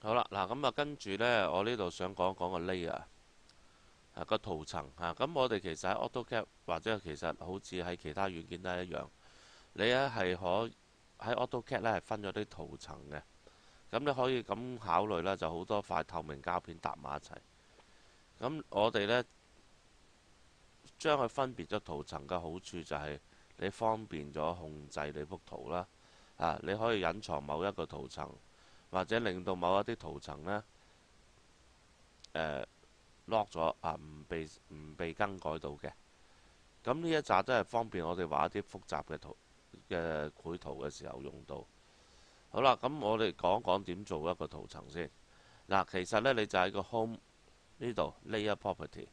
好啦，嗱咁啊，跟住呢，我呢度想講講個 layer 個圖層咁我哋其實喺 AutoCAD 或者其實好似喺其他軟件都係一樣，你咧係可喺 AutoCAD 咧係分咗啲圖層嘅。咁你可以咁考慮啦，就好多塊透明膠片搭埋一齊。咁我哋呢，將佢分別咗圖層嘅好處就係你方便咗控制你幅圖啦。你可以隱藏某一個圖層，或者令到某一啲圖層呢lock 咗唔被更改到嘅。咁呢一紮都係方便我哋畫一啲複雜嘅繪圖嘅時候用到。好啦，咁我哋講講點做一個圖層先。嗱，其實呢，你就喺個 Home 呢度 Layer Property，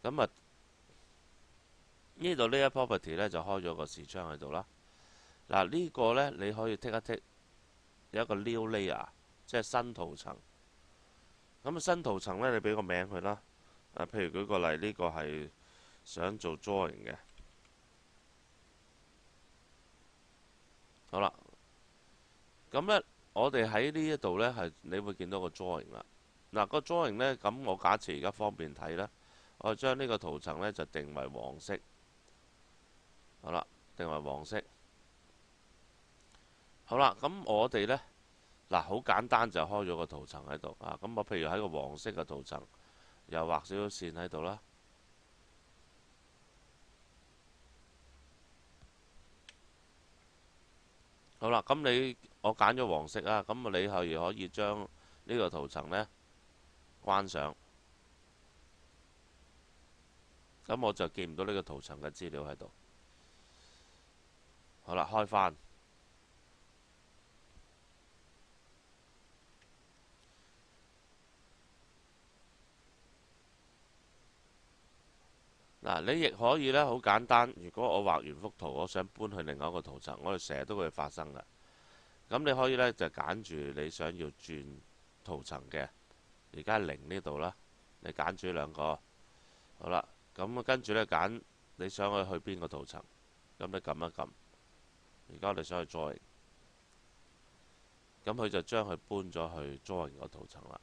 咁啊呢度 Layer Property 呢，就開咗個視窗喺度啦。嗱，呢個呢，你可以剔一剔，有一個 New Layer，即係新圖層。咁新圖層呢，你俾個名佢啦。譬如舉個例，呢個係想做 drawing 嘅。好啦，咁呢，我哋喺呢一度呢，係你會見到個 drawing 啦。嗱，個 drawing 呢，咁我假設而家方便睇啦，我將呢個圖層呢，就定為黃色。好啦，定為黃色。好啦，咁我哋呢，嗱好簡單就開咗個圖層喺度咁我譬如喺個黃色嘅圖層，又畫少少線喺度啦。好啦，咁我揀咗黃色咁你係可以將呢個圖層呢關上，咁我就見唔到呢個圖層嘅資料喺度。好啦，開翻。嗱，你亦可以呢，好簡單。如果我畫完幅圖，我想搬去另外一個圖層，我哋成日都會發生㗎。咁你可以呢，就揀住你想要轉圖層嘅，而家係零呢度啦，你揀住兩個。好啦，咁跟住呢，揀你想去邊個圖層，咁你撳一撳。而家我哋想去 drawing，咁佢就將佢搬咗去 drawing 個圖層啦。